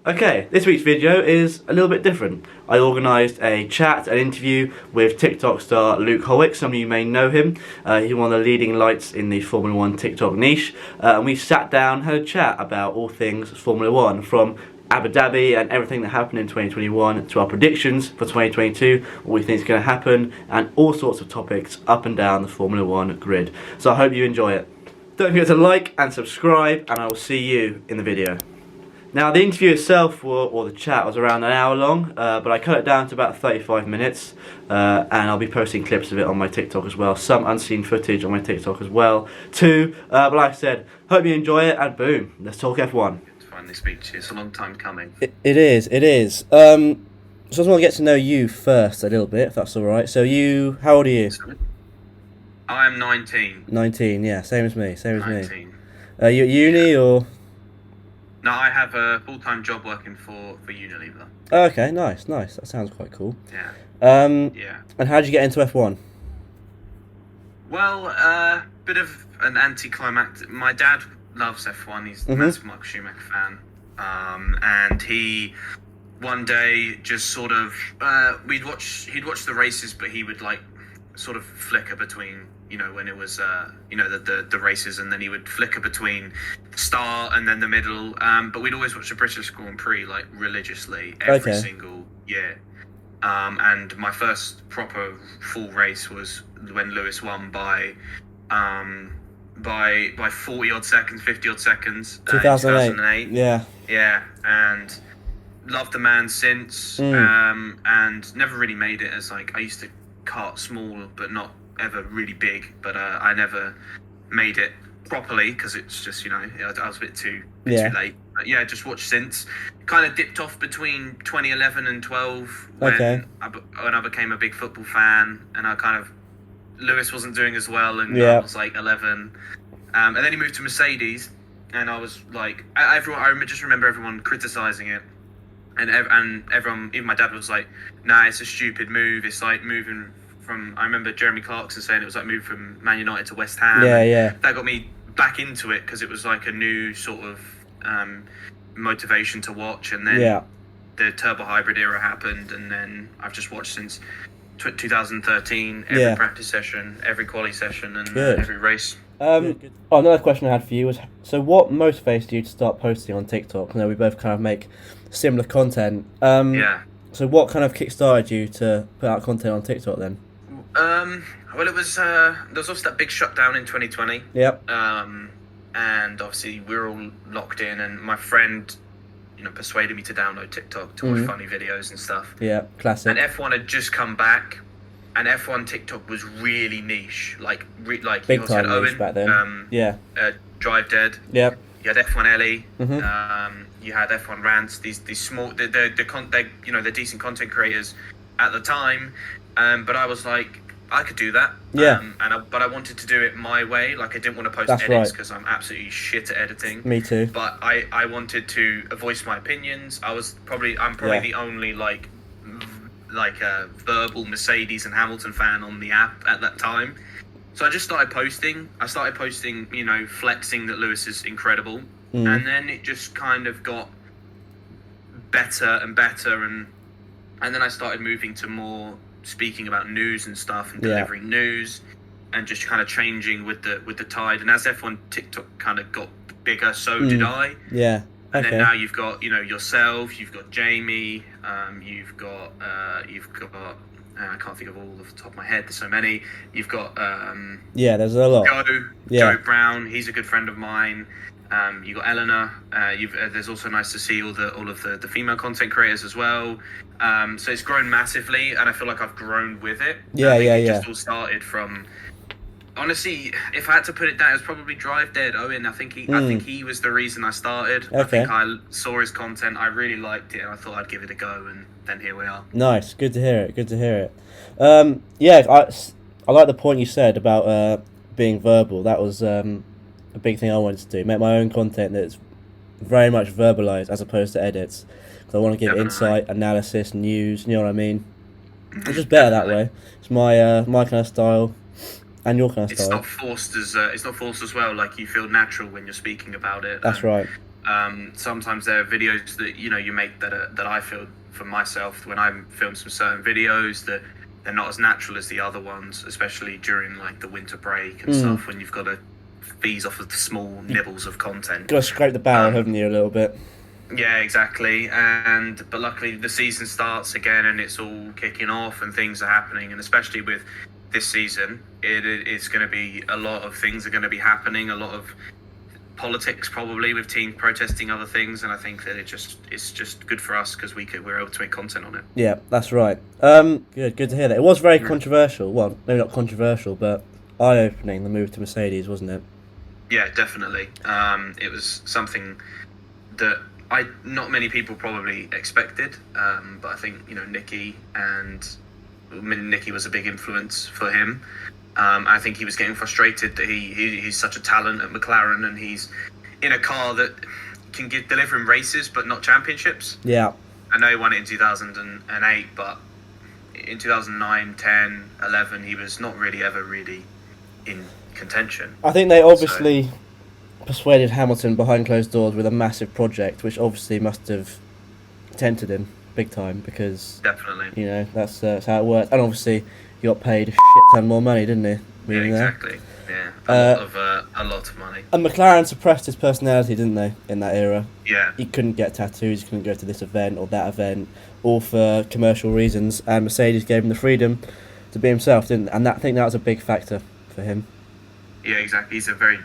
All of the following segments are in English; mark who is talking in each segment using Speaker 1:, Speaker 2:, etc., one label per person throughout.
Speaker 1: Okay, this week's video is a little bit different. I organised a chat, an interview with TikTok star Luke Holwick. Some of you may know him. He's one of the leading lights in the Formula 1 TikTok niche. And we sat down, had a chat about all things Formula 1, from Abu Dhabi and everything that happened in 2021 to our predictions for 2022, what we think is going to happen, and all sorts of topics up and down the Formula 1 grid. So I hope you enjoy it. Don't forget to like and subscribe, and I will see you in the video. Now, the interview itself, or the chat, was around an hour long, but I cut it down to about 35 minutes, and I'll be posting clips of it on my TikTok as well, some unseen footage on my TikTok as well, too. But like I said, hope you enjoy it, and boom, let's talk F1.
Speaker 2: To finally speak to you, it's a long time coming.
Speaker 1: It is. So I just want to get to know you first a little bit, if that's alright. So how old are you?
Speaker 2: I'm 19.
Speaker 1: 19, yeah, same as me,
Speaker 2: 19.
Speaker 1: Are you at uni, or...?
Speaker 2: No, I have a full-time job working for Unilever.
Speaker 1: Oh, okay, nice. That sounds quite cool.
Speaker 2: Yeah.
Speaker 1: Yeah. And how did you get into F1?
Speaker 2: Well, bit of an anticlimactic. My dad loves F1. He's a massive Michael Schumacher fan. And he, one day, just sort of, he'd watch the races, but he would sort of flicker between, when it was, the races, and then he would flicker between start and then the middle. But we'd always watch the British Grand Prix religiously every single year. And my first proper full race was when Lewis won by 40 odd seconds, 50 odd seconds.
Speaker 1: 2008. Yeah.
Speaker 2: Yeah, and loved the man since. And never really made it as I used to kart small, but not ever really big, but I never made it properly because it's just I was a bit too late. But yeah, just watched since. Kind of dipped off between 2011 and 12 when I became a big football fan, and Lewis wasn't doing as well, and I was 11, and then he moved to Mercedes, and I was I just remember everyone criticizing it. And everyone, even my dad, was like, "Nah, it's a stupid move. It's like moving from." I remember Jeremy Clarkson saying it was like moving from Man United to West Ham. Yeah. That got me back into it because it was like a new sort of motivation to watch. And then the turbo hybrid era happened, and then I've just watched since 2013. Every practice session, every quali session, and every race.
Speaker 1: Another question I had for you was, so what motivated you to start posting on TikTok? We both kind of make similar content. So what kind of kickstarted you to put out content on TikTok then?
Speaker 2: Well, it was there was also that big shutdown in 2020.
Speaker 1: Yep.
Speaker 2: And obviously we were all locked in, and my friend, persuaded me to download TikTok to watch funny videos and stuff. Yeah, classic. And F1 had just come back. And F1 TikTok was really niche,
Speaker 1: big time niche back then.
Speaker 2: Drive Dead.
Speaker 1: Yep.
Speaker 2: You had F1 Ellie. You had F1 Rants. These small, they're decent content creators at the time. But I was like, I could do that.
Speaker 1: Yeah.
Speaker 2: But I wanted to do it my way. I didn't want to post edits because I'm absolutely shit at editing.
Speaker 1: Me too.
Speaker 2: But I wanted to voice my opinions. I'm probably the only a verbal Mercedes and Hamilton fan on the app at that time. So I just started posting. Flexing that Lewis is incredible. And then it just kind of got better and better, and then I started moving to more speaking about news and stuff, and delivering news, and just kind of changing with the tide. And as F1 TikTok kind of got bigger, so did I. Yeah. And then now you've got, yourself, you've got Jamie, you've got I can't think of all off the top of my head. There's so many. You've got
Speaker 1: there's a lot.
Speaker 2: Joe Brown. He's a good friend of mine. You got Eleanor. There's also nice to see all of the female content creators as well. So it's grown massively, and I feel like I've grown with it. It just all started from. Honestly, if I had to put it down, it was probably Drive Dead. Owen, I think he was the reason I started. Okay. I think I saw his content, I really liked it, and I thought I'd give it a go, and then here we are.
Speaker 1: Nice, good to hear it. I like the point you said about being verbal. That was a big thing I wanted to do. Make my own content that's very much verbalized as opposed to edits. Because I want to give insight, analysis, news. You know what I mean? It's just better that way. It's my kind of style. And your kind of style.
Speaker 2: It's not forced as well. You feel natural when you're speaking about it.
Speaker 1: That's right.
Speaker 2: Sometimes there are videos that you make that I feel for myself when I film some certain videos that they're not as natural as the other ones, especially during like the winter break and stuff when you've got to feast off of the small nibbles of content.
Speaker 1: Got to scrape the barrel, haven't you, a little bit?
Speaker 2: Yeah, exactly. But luckily the season starts again and it's all kicking off and things are happening, and especially with this season, it's going to be a lot of things are going to be happening, a lot of politics probably with teams protesting other things, and I think that it's just good for us because we're able to make content on it.
Speaker 1: Yeah, that's right. Good to hear that. It was very controversial. Well, maybe not controversial, but eye-opening, the move to Mercedes, wasn't it?
Speaker 2: Yeah, definitely. It was something that not many people probably expected, but I think Nicky was a big influence for him. I think he was getting frustrated that he's such a talent at McLaren and he's in a car that can deliver him races but not championships.
Speaker 1: Yeah.
Speaker 2: I know he won it in 2008, but in 2009, 10, 11, he was not really ever really in contention.
Speaker 1: I think they obviously persuaded Hamilton behind closed doors with a massive project, which obviously must have tempted him big time because...
Speaker 2: Definitely.
Speaker 1: That's how it worked. And obviously... He got paid a shit ton more money, didn't he?
Speaker 2: Yeah, exactly. Yeah, a lot of money.
Speaker 1: And McLaren suppressed his personality, didn't they, in that era?
Speaker 2: Yeah.
Speaker 1: He couldn't get tattoos, he couldn't go to this event or that event, all for commercial reasons. And Mercedes gave him the freedom to be himself, didn't they? And I think that was a big factor for him.
Speaker 2: Yeah, exactly. He's a very,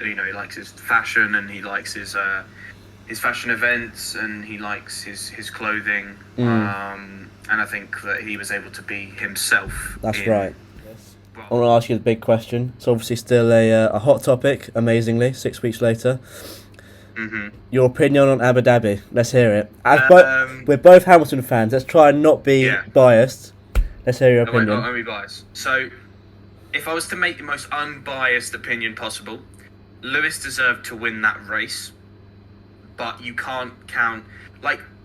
Speaker 2: he likes his fashion and he likes his fashion events and he likes his clothing. And I think that he was able to be himself.
Speaker 1: That's right. Yes. Well, I want to ask you the big question. It's obviously still a hot topic, amazingly, 6 weeks later.
Speaker 2: Mm-hmm.
Speaker 1: Your opinion on Abu Dhabi. Let's hear it. We're both Hamilton fans. Let's try and not be biased. Let's hear your opinion.
Speaker 2: I won't be biased. So, if I was to make the most unbiased opinion possible, Lewis deserved to win that race. But you can't count...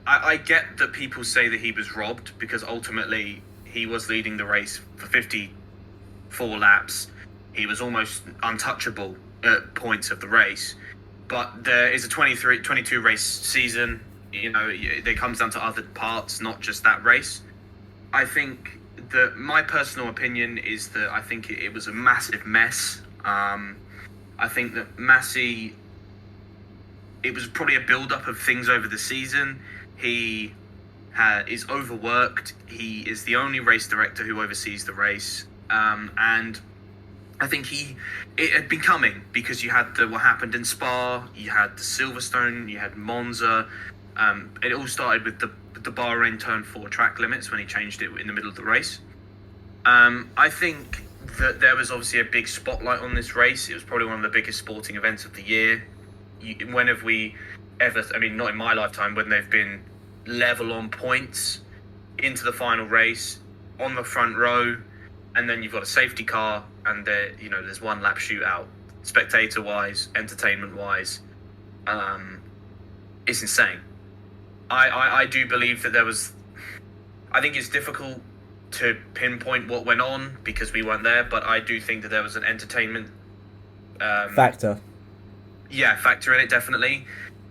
Speaker 2: I get that people say that he was robbed because ultimately he was leading the race for 54 laps. He was almost untouchable at points of the race. But there is a 22 race season. It comes down to other parts, not just that race. I think that my personal opinion is that I think it was a massive mess. I think that Massey, it was probably a build-up of things over the season. He is overworked. He is the only race director who oversees the race. And I think it had been coming because you had what happened in Spa, you had the Silverstone, you had Monza. It all started with the Bahrain Turn 4 track limits when he changed it in the middle of the race. I think that there was obviously a big spotlight on this race. It was probably one of the biggest sporting events of the year. When have we ever, not in my lifetime, when they've been level on points into the final race on the front row, and then you've got a safety car and there's one lap shootout. Spectator wise, entertainment wise, it's insane. I do believe that there was, I think it's difficult to pinpoint what went on because we weren't there, but I do think that there was an entertainment
Speaker 1: factor.
Speaker 2: Yeah, factor in it, definitely.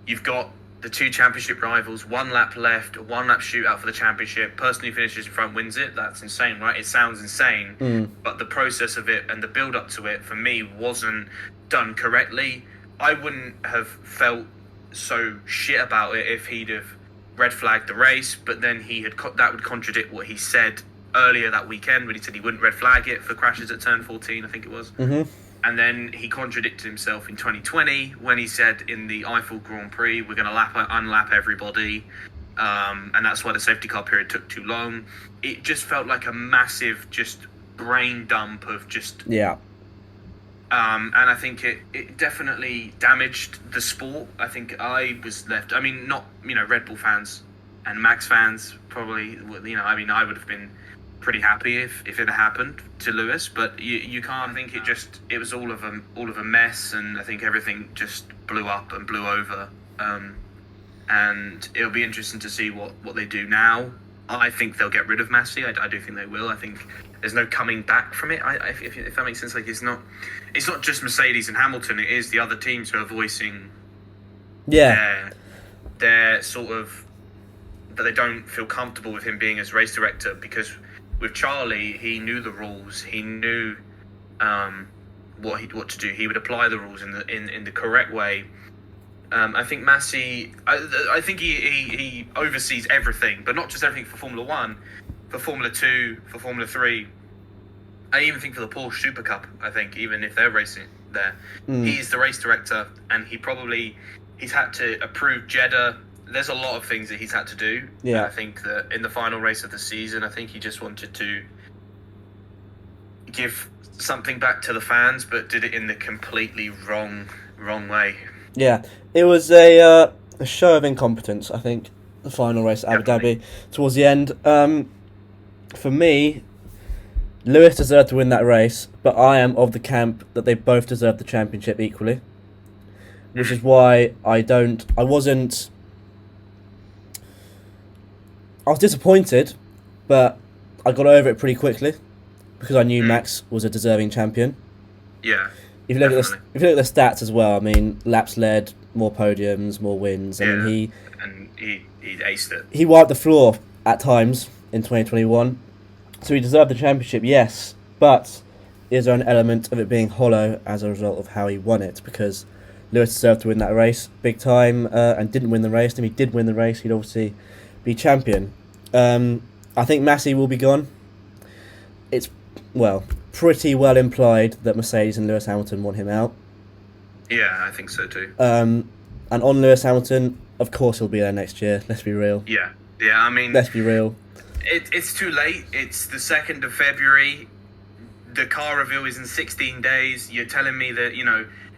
Speaker 2: You've got the two championship rivals, 1 lap left, a 1 lap shootout for the championship. Person who finishes in front wins it. That's insane, right? It sounds insane, but the process of it and the build up to it for me wasn't done correctly. I wouldn't have felt so shit about it if he'd have red flagged the race, but then that would contradict what he said earlier that weekend when he said he wouldn't red flag it for crashes at turn 14, I think it was. Mm-hmm. And then he contradicted himself in 2020 when he said in the Eiffel Grand Prix, we're going to unlap everybody. And that's why the safety car period took too long. It just felt like a massive brain dump of
Speaker 1: Yeah.
Speaker 2: And I think it definitely damaged the sport. I think I was left... not, Red Bull fans and Max fans probably, I would have been pretty happy if it had happened to Lewis, but you can't. I think it was all of a mess, and I think everything just blew up and blew over. And it'll be interesting to see what they do now. I think they'll get rid of Massey. I do think they will. I think there's no coming back from it. If that makes sense, it's not just Mercedes and Hamilton. It is the other teams who are voicing
Speaker 1: Yeah.
Speaker 2: They're sort of that they don't feel comfortable with him being as race director, because with Charlie, he knew the rules. He knew what to do. He would apply the rules in the correct way. I think Massey, I think he oversees everything, but not just everything for Formula 1, for Formula 2, for Formula 3. I even think for the Porsche Super Cup, I think, even if they're racing there. He's the race director, and he's had to approve Jeddah. There's a lot of things that he's had to do.
Speaker 1: Yeah.
Speaker 2: And I think that in the final race of the season, I think he just wanted to give something back to the fans, but did it in the completely wrong way.
Speaker 1: Yeah, it was a show of incompetence, I think, the final race at Abu Dhabi towards the end. For me, Lewis deserved to win that race, but I am of the camp that they both deserved the championship equally, which is why I was disappointed, but I got over it pretty quickly because I knew Max was a deserving champion.
Speaker 2: Yeah.
Speaker 1: If you look at the stats as well, I mean, laps led, more podiums, more wins. I mean,
Speaker 2: he aced it.
Speaker 1: He wiped the floor at times in 2021, so he deserved the championship, yes. But is there an element of it being hollow as a result of how he won it? Because Lewis deserved to win that race big time and didn't win the race. And if he did win the race, he'd obviously be champion. I think Massey will be gone. It's pretty well implied that Mercedes and Lewis Hamilton want him out.
Speaker 2: Yeah, I think so too.
Speaker 1: And on Lewis Hamilton, of course he'll be there next year. Let's be real.
Speaker 2: Yeah. I mean,
Speaker 1: let's be real.
Speaker 2: It's too late. It's the 2nd of February. The car reveal is in 16 days. You're telling me that,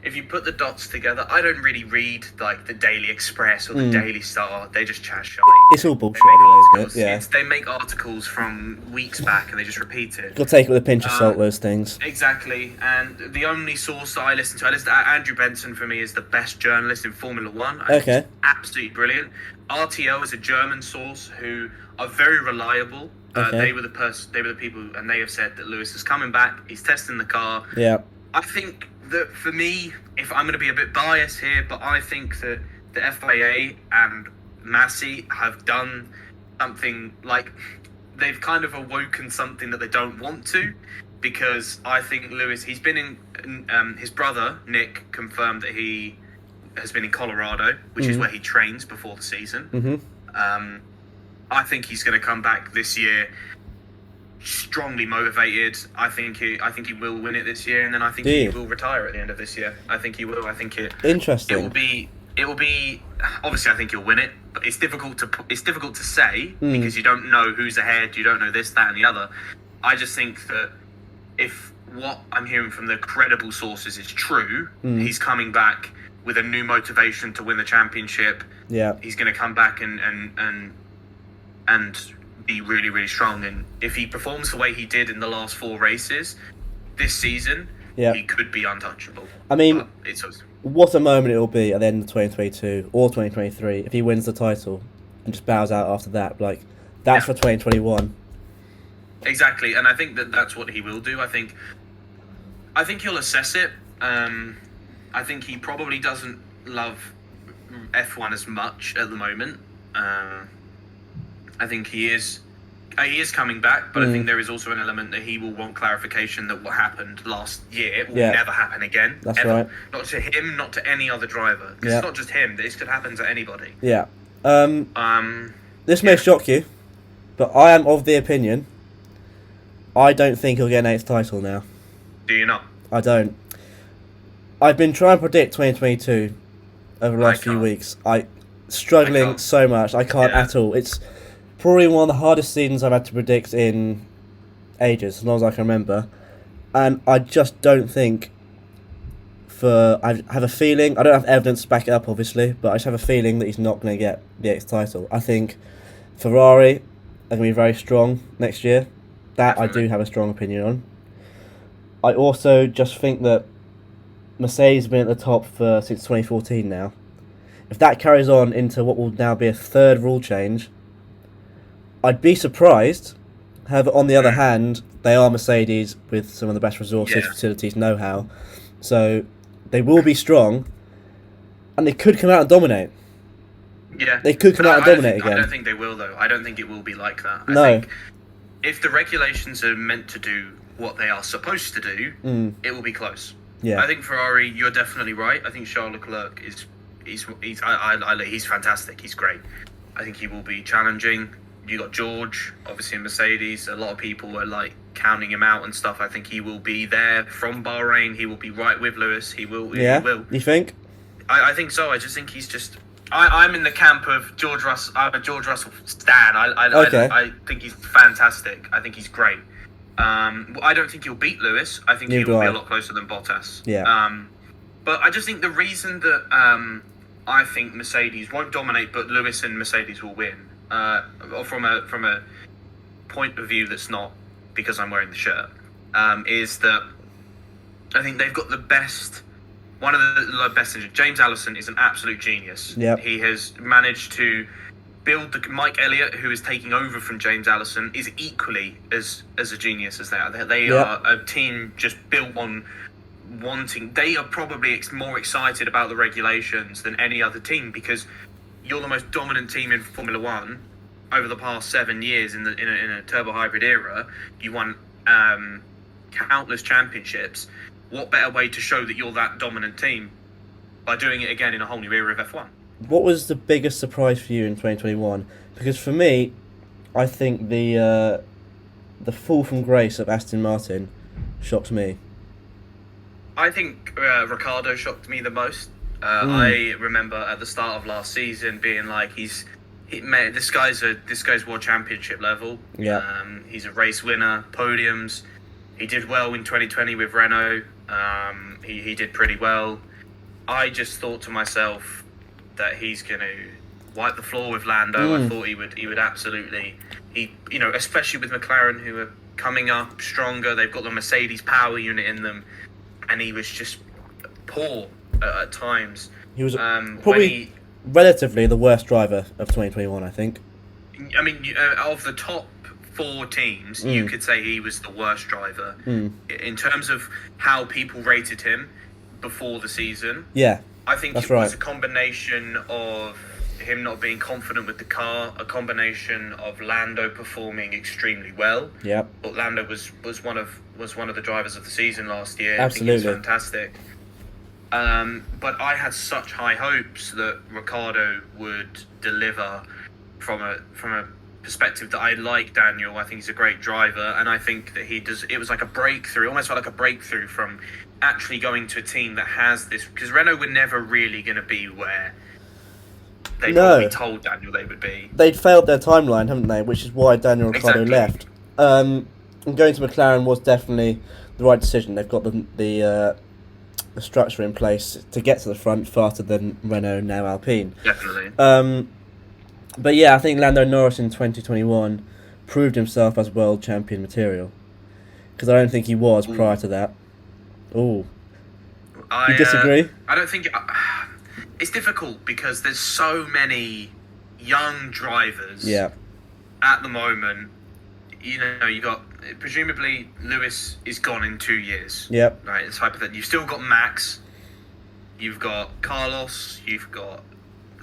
Speaker 2: if you put the dots together, I don't really read like the Daily Express or the Daily Star. They just chat shite.
Speaker 1: It's all bullshit anyway, isn't it? Yeah.
Speaker 2: They make articles from weeks back and they just repeat it.
Speaker 1: You'll take it with a pinch of salt, those things.
Speaker 2: Exactly. And the only source that I listen to Andrew Benson, for me, is the best journalist in Formula 1. I think he's absolutely brilliant. RTL is a German source who are very reliable. They were the people, and they have said that Lewis is coming back. He's testing the car.
Speaker 1: Yeah.
Speaker 2: I think that for me, if I'm going to be a bit biased here, but I think that the FIA and Massey have done something, like they've kind of awoken something that they don't want to, because I think Lewis, he's been in his brother Nick confirmed that he has been in Colorado, which is where he trains before the season. I think he's going to come back this year strongly motivated. I think he will win it this year, and then I think he will retire at the end of this year. I think he will. I think
Speaker 1: interesting.
Speaker 2: It will be. Obviously, I think he'll win it, but it's difficult to say because you don't know who's ahead. You don't know this, that, and the other. I just think that if what I'm hearing from the credible sources is true, he's coming back with a new motivation to win the championship.
Speaker 1: Yeah,
Speaker 2: he's going to come back and be really, really strong. And if he performs the way he did in the last 4 races this season, he could be untouchable.
Speaker 1: I mean, what a moment it will be at the end of 2022 or 2023 if he wins the title and just bows out after that. Like, that's for 2021.
Speaker 2: Exactly, and I think that's what he will do. I think he'll assess it. I think he probably doesn't love F1 as much at the moment. I think he is coming back, but I think there is also an element that he will want clarification that what happened last year will never happen again.
Speaker 1: That's
Speaker 2: ever.
Speaker 1: right.
Speaker 2: Not to him, not to any other driver. Because it's not just him. This could happen to anybody.
Speaker 1: Yeah. This may shock you, but I am of the opinion I don't think he'll get an 8th title now.
Speaker 2: Do you not?
Speaker 1: I don't. I've been trying to predict 2022 over the last few weeks. Struggling so much. I can't at all. It's probably one of the hardest seasons I've had to predict in ages, as long as I can remember. And I just don't think I have a feeling, I don't have evidence to back it up obviously, but I just have a feeling that he's not going to get the 8th title. I think Ferrari are going to be very strong next year. That Definitely. I do have a strong opinion on. I also just think that Mercedes has been at the top since 2014 now. If that carries on into what will now be a 3rd rule change, I'd be surprised. However, on the other hand, they are Mercedes with some of the best resources, facilities, know-how. So they will be strong. And they could come out and dominate.
Speaker 2: Yeah.
Speaker 1: They could come out and dominate again.
Speaker 2: I don't think they will, though. I don't think it will be like that. I
Speaker 1: No.
Speaker 2: think if the regulations are meant to do what they are supposed to do, it will be close.
Speaker 1: Yeah.
Speaker 2: I think Ferrari, you're definitely right. I think Charles Leclerc he's fantastic. He's great. I think he will be challenging. You got George, obviously in Mercedes. A lot of people were like counting him out and stuff. I think he will be there from Bahrain. He will be right with Lewis. He will.
Speaker 1: Yeah.
Speaker 2: He will.
Speaker 1: You think?
Speaker 2: I think so. I just think he's just. I'm in the camp of George Russell. I'm a George Russell stan. I think he's fantastic. I think he's great. I don't think he'll beat Lewis. I think he will be a lot closer than Bottas.
Speaker 1: Yeah.
Speaker 2: But I just think the reason that I think Mercedes won't dominate, but Lewis and Mercedes will win, from a point of view that's not because I'm wearing the shirt, is that I think they've got the best. One of the best. James Allison is an absolute genius.
Speaker 1: Yep.
Speaker 2: He has managed to build Mike Elliott, who is taking over from James Allison, is equally as a genius as they are. They are a team just built on wanting. They are probably more excited about the regulations than any other team because you're the most dominant team in Formula One over the past 7 years in a turbo hybrid era. You won countless championships. What better way to show that you're that dominant team by doing it again in a whole new era of F1?
Speaker 1: What was the biggest surprise for you in 2021? Because for me, I think the fall from grace of Aston Martin shocked me.
Speaker 2: I think Ricciardo shocked me the most. I remember at the start of last season being like, this guy's world championship level.
Speaker 1: Yeah.
Speaker 2: He's a race winner, podiums. He did well in 2020 with Renault. He did pretty well. I just thought to myself that he's going to wipe the floor with Lando. I thought he would absolutely, especially with McLaren, who are coming up stronger. They've got the Mercedes power unit in them, and he was just poor at times.
Speaker 1: He was probably relatively the worst driver of 2021, I think.
Speaker 2: I mean, of the top 4 teams, you could say he was the worst driver in terms of how people rated him before the season.
Speaker 1: Yeah,
Speaker 2: I think
Speaker 1: that's
Speaker 2: it was
Speaker 1: right.
Speaker 2: a combination of him not being confident with the car, a combination of Lando performing extremely well.
Speaker 1: Yeah,
Speaker 2: but Lando was one of the drivers of the season last year.
Speaker 1: Absolutely.
Speaker 2: I think he's fantastic. But I had such high hopes that Ricciardo would deliver from a perspective that I like Daniel. I think he's a great driver, and I think that he does. It was like a breakthrough, almost felt like a breakthrough from actually going to a team that has this, because Renault were never really going to be where they probably told Daniel they would be.
Speaker 1: They'd failed their timeline, haven't they? Which is why Daniel Ricciardo left. And going to McLaren was definitely the right decision. They've got the structure in place to get to the front faster than Renault, now Alpine.
Speaker 2: Definitely.
Speaker 1: But yeah, I think Lando Norris in 2021 proved himself as world champion material, because I don't think he was prior to that. You disagree?
Speaker 2: I don't think it's difficult because there's so many young drivers.
Speaker 1: Yeah.
Speaker 2: At the moment, you got presumably Lewis is gone in 2 years.
Speaker 1: Yep.
Speaker 2: Right. It's hypothetical. You've still got Max. You've got Carlos. You've got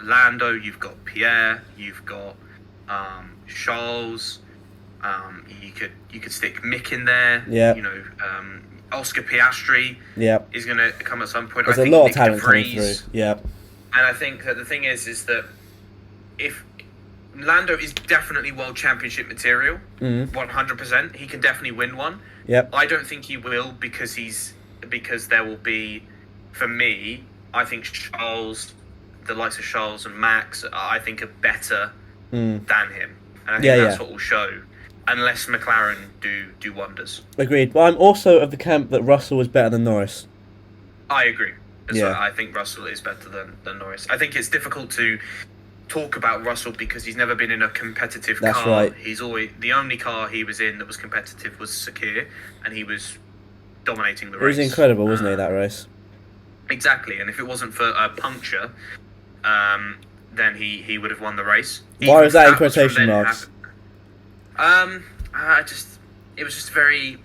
Speaker 2: Lando. You've got Pierre. You've got Charles. You could stick Mick in there.
Speaker 1: Yeah.
Speaker 2: Oscar Piastri is going to come at some point.
Speaker 1: There's
Speaker 2: I think
Speaker 1: a lot
Speaker 2: Nick
Speaker 1: of talent
Speaker 2: De
Speaker 1: coming
Speaker 2: Vries,
Speaker 1: through. Yeah.
Speaker 2: And I think that the thing is that if Lando is definitely world championship material, 100%, he can definitely win one.
Speaker 1: Yep.
Speaker 2: I don't think he will because there will be, for me, I think the likes of Charles and Max, I think are better than him, and I think that's what will show. Unless McLaren do wonders.
Speaker 1: Agreed. But I'm also of the camp that Russell is better than Norris.
Speaker 2: I agree.
Speaker 1: Yeah.
Speaker 2: I think Russell is better than Norris. I think it's difficult to talk about Russell because he's never been in a competitive car.
Speaker 1: That's right.
Speaker 2: He's always, the only car he was in that was competitive was Sakhir, and he was dominating the race.
Speaker 1: It was incredible, wasn't he, that race?
Speaker 2: Exactly, and if it wasn't for a puncture, then he would have won the race.
Speaker 1: Why was that in quotation marks?
Speaker 2: It was just very,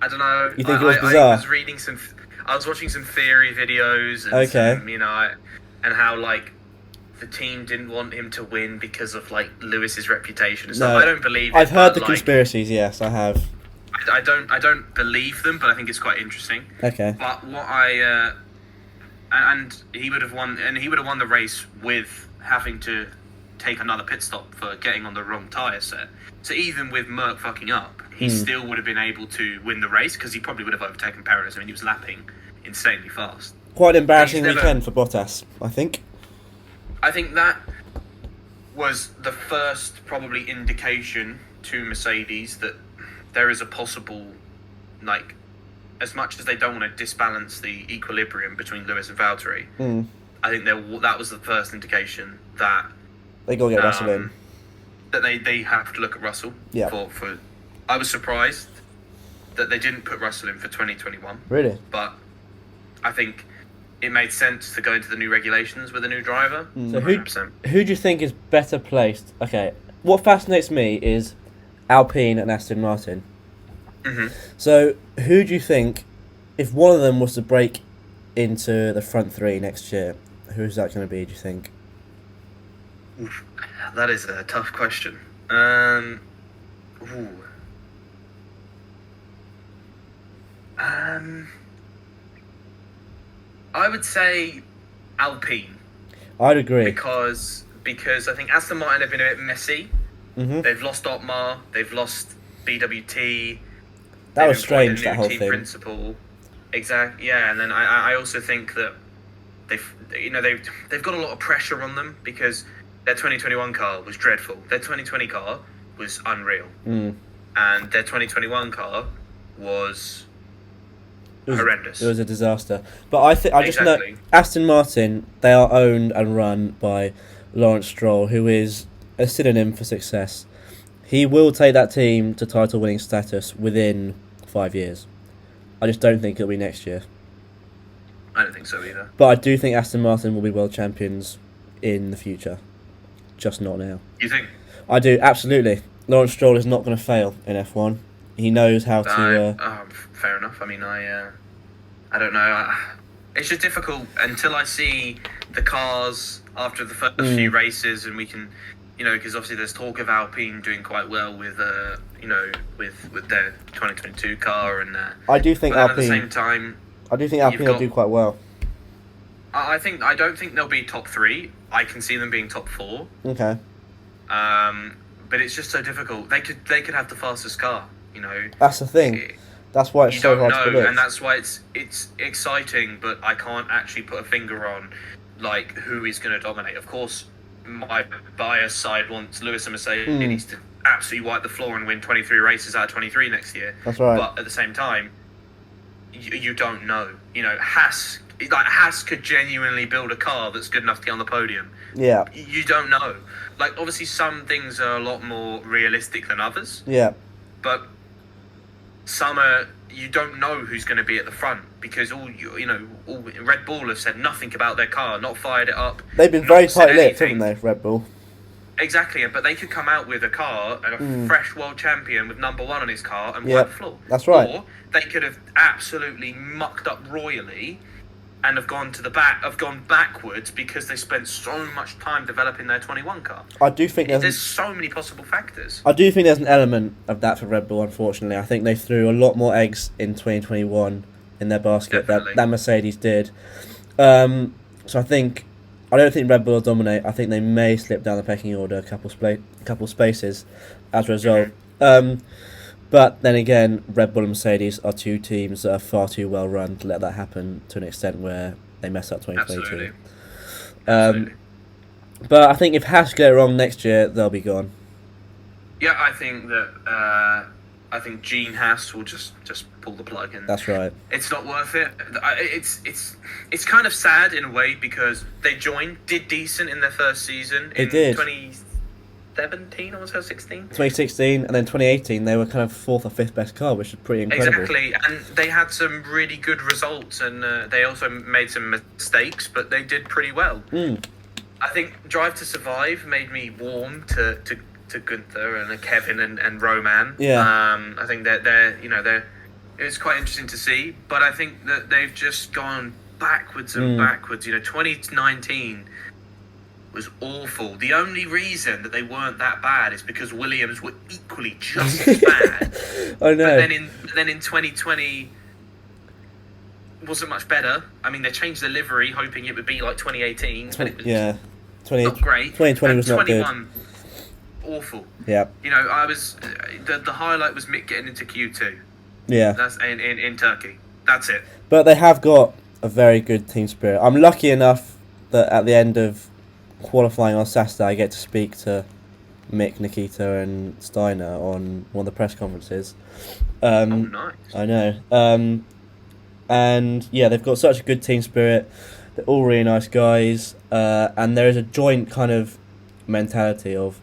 Speaker 2: I don't know.
Speaker 1: You think it was bizarre?
Speaker 2: I was watching some theory videos. And some, and how like the team didn't want him to win because of like Lewis's reputation and stuff.
Speaker 3: No,
Speaker 2: I don't believe.
Speaker 3: I've heard the
Speaker 2: like,
Speaker 3: conspiracies. Yes, I have.
Speaker 2: I don't believe them, but I think it's quite interesting.
Speaker 3: Okay.
Speaker 2: But what and he would have won, the race with having to take another pit stop for getting on the wrong tyre set. So even with Merck fucking up, he still would have been able to win the race because he probably would have overtaken Perez. I mean, he was lapping insanely fast.
Speaker 3: Quite an embarrassing weekend for Bottas, I think.
Speaker 2: I think that was the first probably indication to Mercedes that there is a possible, like, as much as they don't want to disbalance the equilibrium between Lewis and Valtteri, I think that was the first indication that
Speaker 3: they got to get Russell in.
Speaker 2: That they have to look at Russell.
Speaker 3: Yeah.
Speaker 2: For I was surprised that they didn't put Russell in for 2021.
Speaker 3: Really?
Speaker 2: But I think it made sense to go into the new regulations with a new driver.
Speaker 3: So who do you think is better placed? Okay, what fascinates me is Alpine and Aston Martin.
Speaker 2: Mm-hmm.
Speaker 3: So who do you think, if one of them was to break into the front three next year, who's that going to be, do you think?
Speaker 2: Oof, that is a tough question. I would say Alpine.
Speaker 3: I'd agree.
Speaker 2: Because I think Aston Martin have been a bit messy.
Speaker 3: Mm-hmm.
Speaker 2: They've lost Otmar. They've lost BWT.
Speaker 3: That was strange, that whole
Speaker 2: team
Speaker 3: thing.
Speaker 2: Principal. Exactly. Yeah, and then I also think that they've got a lot of pressure on them because their 2021 car was dreadful. Their 2020 car was unreal, and their 2021 car was horrendous.
Speaker 3: It was a disaster. But I just know Aston Martin, they are owned and run by Lawrence Stroll, who is a synonym for success. He will take that team to title-winning status within 5 years. I just don't think it'll be next year.
Speaker 2: I don't think so either.
Speaker 3: But I do think Aston Martin will be world champions in the future. Just not now.
Speaker 2: You think?
Speaker 3: I do, absolutely. Lawrence Stroll is not going to fail in F1. He knows how to...
Speaker 2: fair enough. I mean, I don't know. It's just difficult until I see the cars after the first few races, and we can, because obviously there's talk of Alpine doing quite well with, with their 2022 car, and
Speaker 3: I do think Alpine.
Speaker 2: At the same time,
Speaker 3: I do think Alpine will do quite well.
Speaker 2: I don't think they'll be top 3. I can see them being top 4.
Speaker 3: Okay.
Speaker 2: But it's just so difficult. They could have the fastest car.
Speaker 3: That's the thing. That's why it's so hard to predict.
Speaker 2: And that's why it's exciting, but I can't actually put a finger on like who is going to dominate. Of course, my bias side wants Lewis and Mercedes to absolutely wipe the floor and win 23 races out of 23 next year.
Speaker 3: That's right.
Speaker 2: But at the same time, you don't know. Haas could genuinely build a car that's good enough to get on the podium.
Speaker 3: Yeah.
Speaker 2: You don't know. Like, obviously, some things are a lot more realistic than others.
Speaker 3: Yeah.
Speaker 2: But some you don't know who's going to be at the front because all Red Bull have said nothing about their car, not fired it up.
Speaker 3: They've been very tight-lipped, haven't they, Red Bull?
Speaker 2: Exactly, but they could come out with a car and a fresh world champion with number 1 on his car and wipe the floor.
Speaker 3: That's right.
Speaker 2: Or they could have absolutely mucked up royally and have gone backwards because they spent so much time developing their 21 car.
Speaker 3: I do think
Speaker 2: there's so many possible factors.
Speaker 3: I do think there's an element of that for Red Bull, unfortunately. I think they threw a lot more eggs in 2021 in their basket that Mercedes did. So I don't think Red Bull will dominate. I think they may slip down the pecking order a couple spaces as a result. But then again, Red Bull and Mercedes are two teams that are far too well run to let that happen to an extent where they mess up 2022.
Speaker 2: Absolutely.
Speaker 3: But I think if Haas get it wrong next year, they'll be gone.
Speaker 2: Yeah, I think that Gene Haas will just pull the plug, and
Speaker 3: that's right.
Speaker 2: It's not worth it. It's kind of sad in a way because they did decent in their first season.
Speaker 3: They did.
Speaker 2: 2017, I want to say 16.
Speaker 3: 2016, and then 2018, they were kind of 4th or 5th best car, which is pretty incredible.
Speaker 2: Exactly, and they had some really good results, and they also made some mistakes, but they did pretty well. I think Drive to Survive made me warm to Gunther and Kevin and Roman.
Speaker 3: Yeah.
Speaker 2: I think that they're it was quite interesting to see, but I think that they've just gone backwards and backwards. 2019 was awful. The only reason that they weren't that bad is because Williams were equally just as bad.
Speaker 3: I know.
Speaker 2: But then in 2020 wasn't much better. I mean, they changed the livery, hoping it would be like 2018.
Speaker 3: Yeah,
Speaker 2: not great.
Speaker 3: 2020 was not good.
Speaker 2: 21, awful.
Speaker 3: Yeah.
Speaker 2: I was the highlight was Mick getting into Q2.
Speaker 3: Yeah.
Speaker 2: That's in Turkey. That's it.
Speaker 3: But they have got a very good team spirit. I'm lucky enough that at the end of qualifying on Saturday, I get to speak to Mick, Nikita, and Steiner on one of the press conferences.
Speaker 2: Nice.
Speaker 3: I know. And yeah, they've got such a good team spirit. They're all really nice guys, and there is a joint kind of mentality of,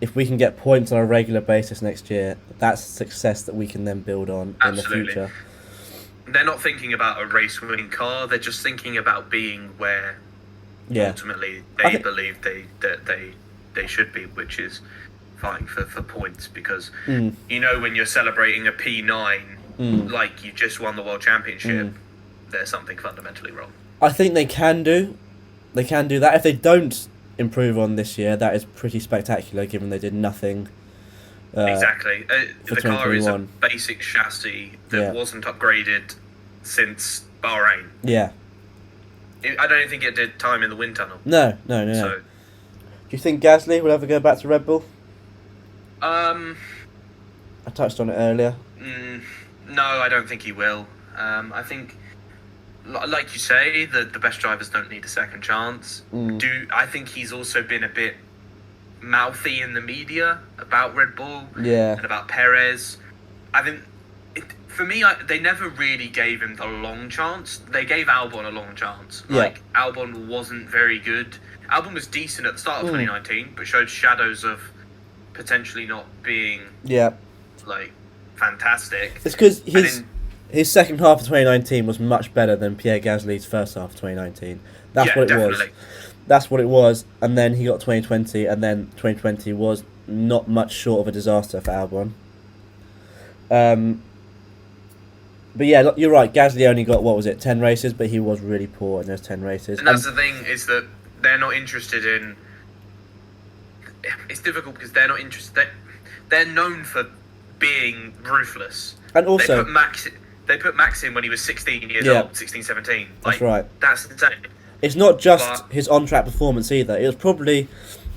Speaker 3: if we can get points on a regular basis next year, that's success that we can then build on in the future.
Speaker 2: They're not thinking about a race-winning car. They're just thinking about being where ultimately they believe they should be, which is fighting for points. Because when you're celebrating a P9 like you just won the World Championship, there's something fundamentally wrong.
Speaker 3: I think they can do that. If they don't improve on this year, that is pretty spectacular, given they did nothing.
Speaker 2: Exactly. The car is a basic chassis that wasn't upgraded since Bahrain.
Speaker 3: Yeah.
Speaker 2: I don't think it did time in the wind tunnel.
Speaker 3: No.
Speaker 2: So,
Speaker 3: do you think Gasly will ever go back to Red Bull?
Speaker 2: I
Speaker 3: touched on it earlier.
Speaker 2: No, I don't think he will. I think, like you say, the best drivers don't need a second chance. I think he's also been a bit mouthy in the media about Red Bull and about Perez. I think, for me, they never really gave him the long chance. They gave Albon a long chance. Albon wasn't very good. Albon was decent at the start of 2019, but showed shadows of potentially not being fantastic.
Speaker 3: It's because his second half of 2019 was much better than Pierre Gasly's first half of 2019. That's what it was. That's what it was. And then he got 2020, and then 2020 was not much short of a disaster for Albon. But yeah, you're right. Gasly only got, 10 races, but he was really poor in those 10 races.
Speaker 2: And that's the thing, is that they're not interested in... It's difficult because they're not interested... They're known for being ruthless.
Speaker 3: And also...
Speaker 2: They put Max in when he was 16 years old, 16, 17.
Speaker 3: That's right.
Speaker 2: That's insane.
Speaker 3: It's not just his on-track performance either. It was probably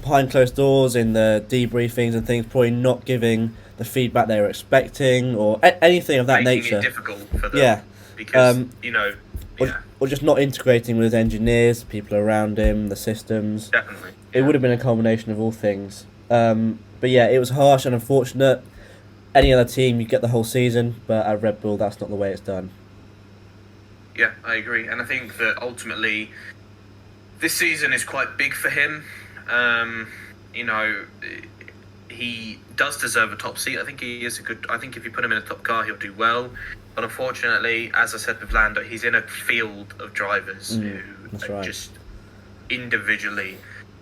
Speaker 3: behind closed doors in the debriefings and things, probably not giving the feedback they were expecting or anything of that nature.
Speaker 2: Making it difficult for them. Because,
Speaker 3: Or just not integrating with his engineers, people around him, the systems.
Speaker 2: Definitely.
Speaker 3: It would have been a combination of all things. But yeah, it was harsh and unfortunate. Any other team, you get the whole season, but at Red Bull, that's not the way it's done.
Speaker 2: Yeah, I agree. And I think that ultimately, this season is quite big for him. He does deserve a top seat. I think he is I think if you put him in a top car, he'll do well. But unfortunately, as I said with Lando, he's in a field of drivers who are just individually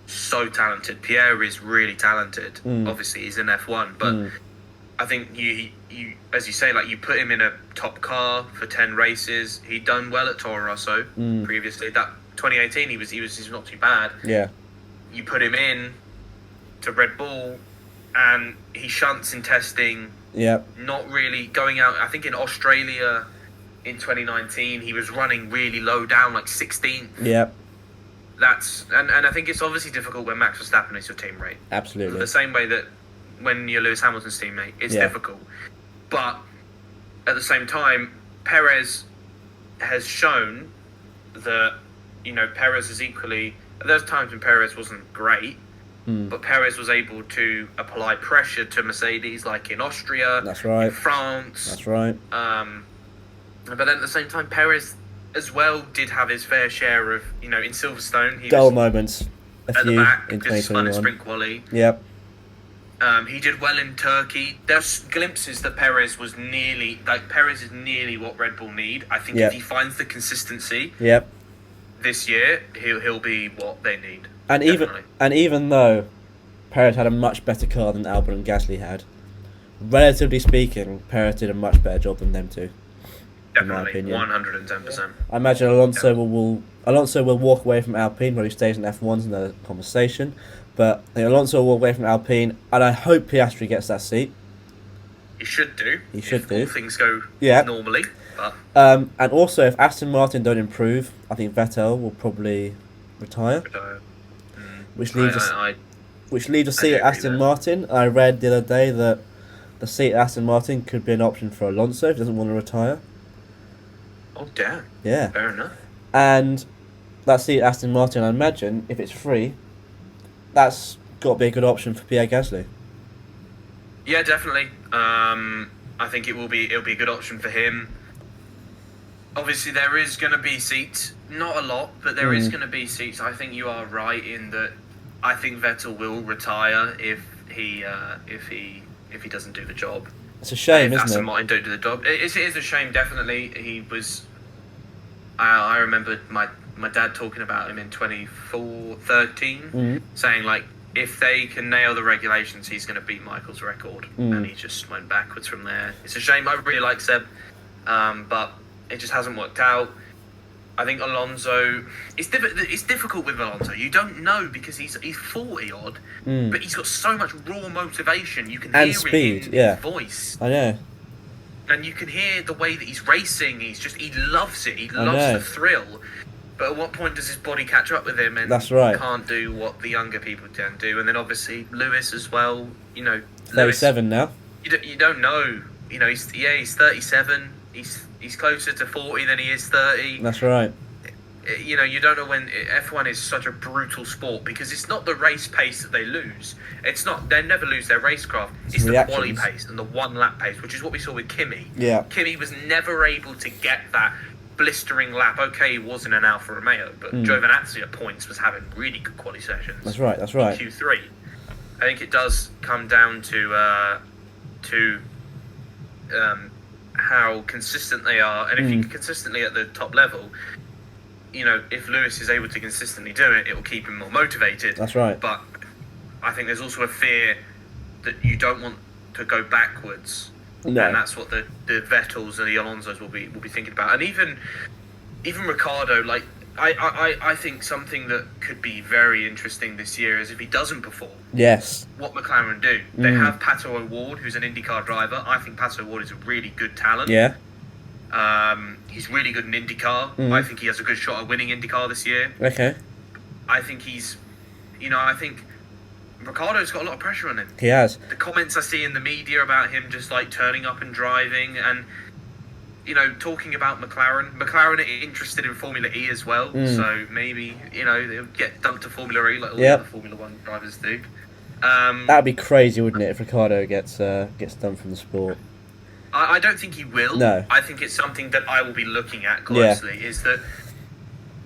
Speaker 2: so talented. Pierre is really talented. Obviously, he's in F1, but I think you as you say, you put him in a top car for 10 races. He'd done well at Toro Rosso previously. That 2018, he's not too bad.
Speaker 3: Yeah.
Speaker 2: You put him in to Red Bull, and he shunts in testing.
Speaker 3: Yep.
Speaker 2: Not really going out. I think in Australia in 2019, he was running really low down, 16th.
Speaker 3: Yep.
Speaker 2: And I think it's obviously difficult when Max Verstappen is your teammate.
Speaker 3: Absolutely.
Speaker 2: The same way that when you're Lewis Hamilton's teammate, it's difficult. But at the same time, Perez has shown that, Perez is equally... There's times when Perez wasn't great, but Perez was able to apply pressure to Mercedes, like in Austria,
Speaker 3: that's right,
Speaker 2: in France.
Speaker 3: That's right.
Speaker 2: But then at the same time, Perez as well did have his fair share of, in Silverstone. He
Speaker 3: dull
Speaker 2: was
Speaker 3: moments.
Speaker 2: At the back, just spun in sprint quali.
Speaker 3: Yep.
Speaker 2: He did well in Turkey. There's glimpses that Perez was nearly... Perez is nearly what Red Bull need. I think if he finds the consistency this year, he'll be what they need.
Speaker 3: And even though Perez had a much better car than Albon and Gasly had, relatively speaking, Perez did a much better job than them two. in my
Speaker 2: Definitely,
Speaker 3: opinion.
Speaker 2: 110%.
Speaker 3: I imagine Alonso will walk away from Alpine, but he stays in F1's another conversation. But I think Alonso will walk away from Alpine, and I hope Piastri gets that seat.
Speaker 2: He should do.
Speaker 3: If
Speaker 2: all things go
Speaker 3: Yeah.
Speaker 2: normally. But
Speaker 3: And also, if Aston Martin don't improve, I think Vettel will probably retire, which leaves a seat at Aston Martin. I read the other day that the seat at Aston Martin could be an option for Alonso if he doesn't want to retire.
Speaker 2: Oh damn.
Speaker 3: Yeah.
Speaker 2: Fair enough.
Speaker 3: And that seat at Aston Martin, I imagine, if it's free, that's got to be a good option for Pierre Gasly.
Speaker 2: Yeah, definitely. I think it'll be a good option for him. Obviously, there is going to be seats. Not a lot, but there is going to be seats. I think you are right in that. I think Vettel will retire if he doesn't do the job.
Speaker 3: It's a shame,
Speaker 2: if
Speaker 3: isn't
Speaker 2: Aston
Speaker 3: it?
Speaker 2: Martin don't do the job. It is a shame, definitely. He was. I remember my dad talking about him in 2013, saying like, if they can nail the regulations, he's going to beat Michael's record, and he just went backwards from there. It's a shame. I really like Seb, but it just hasn't worked out. I think Alonso. It's difficult with Alonso. You don't know because he's 40 odd, but he's got so much raw motivation. You can hear
Speaker 3: speed,
Speaker 2: it in his voice.
Speaker 3: I know.
Speaker 2: And you can hear the way that he's racing. He loves it. He loves the thrill. But at what point does his body catch up with him and
Speaker 3: That's right.
Speaker 2: can't do what the younger people can do? And then obviously Lewis as well.
Speaker 3: 37 now.
Speaker 2: You don't know. He's 37. He's closer to 40 than he is 30.
Speaker 3: That's right.
Speaker 2: You don't know when. F1 is such a brutal sport because it's not the race pace that they lose. It's not. They never lose their racecraft. It's the quali pace and the one lap pace, which is what we saw with Kimi.
Speaker 3: Yeah.
Speaker 2: Kimi was never able to get that blistering lap. Okay, he wasn't an Alfa Romeo, but Giovinazzi at points was having really good quali sessions.
Speaker 3: That's right.
Speaker 2: In Q3, I think it does come down to how consistent they are, and if you're consistently at the top level, if Lewis is able to consistently do it, it will keep him more motivated.
Speaker 3: That's right.
Speaker 2: But I think there's also a fear that you don't want to go backwards.
Speaker 3: No.
Speaker 2: And that's what the Vettels and the Alonsos will be thinking about. And even Ricciardo, like I think something that could be very interesting this year is if he doesn't perform.
Speaker 3: Yes. What
Speaker 2: McLaren do. They have Pato O'Ward, who's an IndyCar driver. I think Pato O'Ward is a really good talent.
Speaker 3: Yeah.
Speaker 2: He's really good in IndyCar. I think he has a good shot at winning IndyCar this year.
Speaker 3: Okay.
Speaker 2: I think I think Ricciardo's got a lot of pressure on him.
Speaker 3: He has.
Speaker 2: The comments I see in the media about him just like turning up and driving and, talking about McLaren. McLaren are interested in Formula E as well. So maybe, they'll get dumped to Formula E like all the other Formula 1 drivers do.
Speaker 3: That'd be crazy, wouldn't it, if Ricciardo gets dumped from the sport?
Speaker 2: I don't think he will.
Speaker 3: No.
Speaker 2: I think it's something that I will be looking at closely. Is that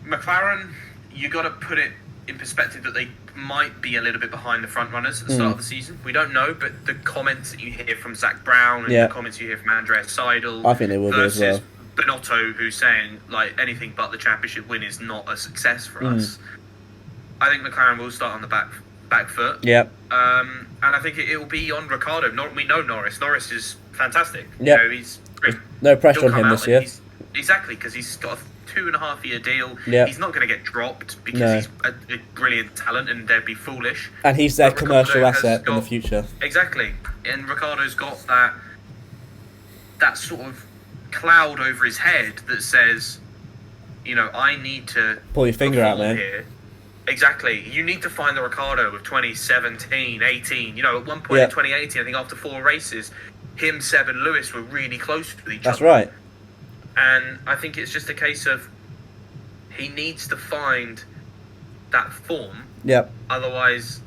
Speaker 2: McLaren, you got to put it in perspective that they might be a little bit behind the front runners at the start of the season. We don't know, but the comments that you hear from Zach Brown and the comments you hear from Andreas Seidel,
Speaker 3: I think they will be as well.
Speaker 2: Binotto, who's saying like anything but the championship win is not a success for us. I think McLaren will start on the back foot.
Speaker 3: Yep.
Speaker 2: And I think it will be on Ricciardo. We know Norris. Norris is fantastic.
Speaker 3: Yep.
Speaker 2: He's great.
Speaker 3: No pressure
Speaker 2: He'll
Speaker 3: on him
Speaker 2: come
Speaker 3: this
Speaker 2: out
Speaker 3: year.
Speaker 2: Exactly, because he's got a 2.5-year deal.
Speaker 3: Yep.
Speaker 2: He's not going to get dropped because he's a brilliant talent, and they'd be foolish.
Speaker 3: And he's their
Speaker 2: But
Speaker 3: commercial
Speaker 2: Ricciardo
Speaker 3: asset
Speaker 2: has
Speaker 3: in the
Speaker 2: got-
Speaker 3: future.
Speaker 2: Exactly, and Ricciardo's got that sort of cloud over his head that says, I need to
Speaker 3: Pull your finger out,
Speaker 2: perform
Speaker 3: man.
Speaker 2: here. Exactly. You need to find the Ricciardo of 2017, 18. At one point in 2018, I think after 4 races, him, Seb, and Lewis were really close with each other.
Speaker 3: That's right.
Speaker 2: And I think it's just a case of he needs to find that form.
Speaker 3: Yep.
Speaker 2: Otherwise,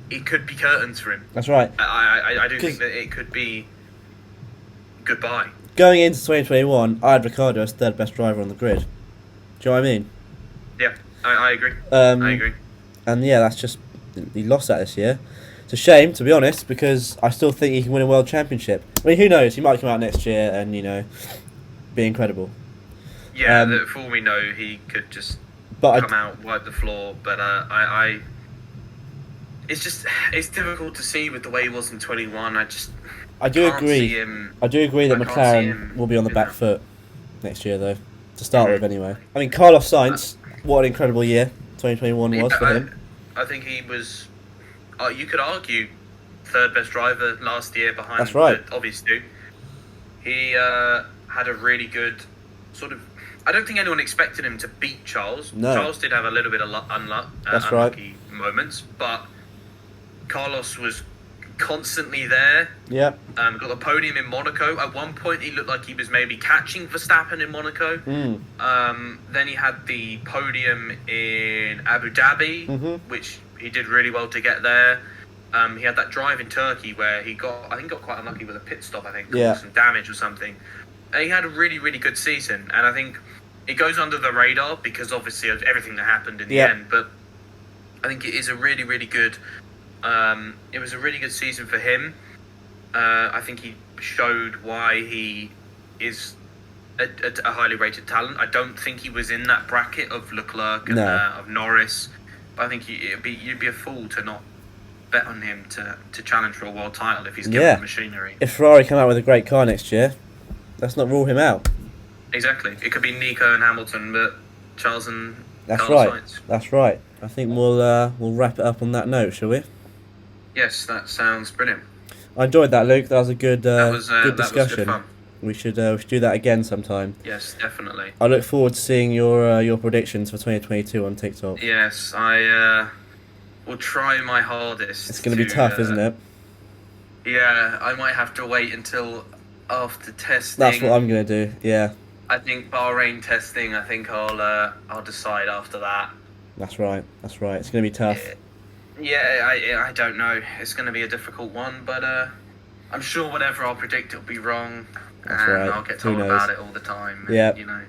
Speaker 2: it could be curtains for him.
Speaker 3: That's right.
Speaker 2: I do think that it could be goodbye.
Speaker 3: Going into 2021, I had Ricciardo as third best driver on the grid. Do you know what I mean?
Speaker 2: Yeah, I agree. I agree.
Speaker 3: And yeah, that's just he lost that this year. It's a shame, to be honest, because I still think he can win a world championship. I mean, who knows? He might come out next year and be incredible.
Speaker 2: Yeah, for all we know, he could just come out, wipe the floor. But it's difficult to see with the way he was in 21. I do agree.
Speaker 3: I do agree that McLaren will be on the back foot. next year, though, to start with, anyway. I mean, Carlos Sainz, what an incredible year 2021 was for him.
Speaker 2: I think he was, you could argue, third best driver last year behind
Speaker 3: That's right.
Speaker 2: the obvious two. He had a really good sort of. I don't think anyone expected him to beat Charles.
Speaker 3: No.
Speaker 2: Charles did have a little bit of unlucky moments, but Carlos was constantly there.
Speaker 3: Yep.
Speaker 2: Got the podium in Monaco. At one point, he looked like he was maybe catching Verstappen in Monaco. Then he had the podium in Abu Dhabi, which he did really well to get there. He had that drive in Turkey where I think got quite unlucky with a pit stop. I think caused some damage or something. And he had a really, really good season, and I think it goes under the radar because obviously of everything that happened in the end. But I think it is a really, really good. It was a really good season for him. I think he showed why he is a highly rated talent. I don't think he was in that bracket of Leclerc and of Norris. But I think you'd be a fool to not bet on him to challenge for a world title if he's given the machinery.
Speaker 3: If Ferrari come out with a great car next year, let's not rule him out.
Speaker 2: Exactly. It could be Nico and Hamilton, but Charles and
Speaker 3: That's
Speaker 2: Carlos
Speaker 3: right.
Speaker 2: Sainz.
Speaker 3: That's right. I think we'll wrap it up on that note, shall we?
Speaker 2: Yes, that sounds brilliant.
Speaker 3: I enjoyed that, Luke. That was a good good discussion.
Speaker 2: That was good fun.
Speaker 3: We should do that again sometime.
Speaker 2: Yes, definitely.
Speaker 3: I look forward to seeing your predictions for 2022 on TikTok.
Speaker 2: Yes, I will try my hardest.
Speaker 3: It's going to be tough, isn't it?
Speaker 2: Yeah, I might have to wait until after testing.
Speaker 3: That's what I'm going to do. Yeah.
Speaker 2: I think Bahrain testing. I think I'll decide after that.
Speaker 3: That's right. That's right. It's going to be tough.
Speaker 2: Yeah, I don't know. It's going to be a difficult one, but I'm sure whatever I'll predict, it'll be wrong.
Speaker 3: That's
Speaker 2: and
Speaker 3: right.
Speaker 2: I'll get told about it all the time.
Speaker 3: Yeah.
Speaker 2: You know.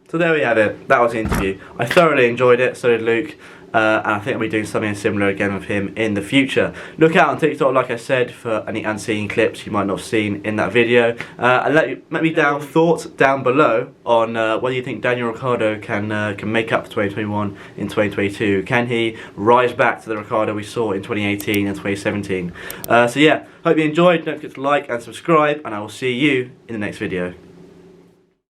Speaker 1: So there we have it. That was the interview. I thoroughly enjoyed it. So did Luke. And I think I'll be doing something similar again with him in the future. Look out on TikTok, like I said, for any unseen clips you might not have seen in that video. And let me down thoughts down below on whether you think Daniel Ricciardo can make up for 2021 in 2022. Can he rise back to the Ricciardo we saw in 2018 and 2017? So yeah, hope you enjoyed. Don't forget to like and subscribe, and I will see you in the next video.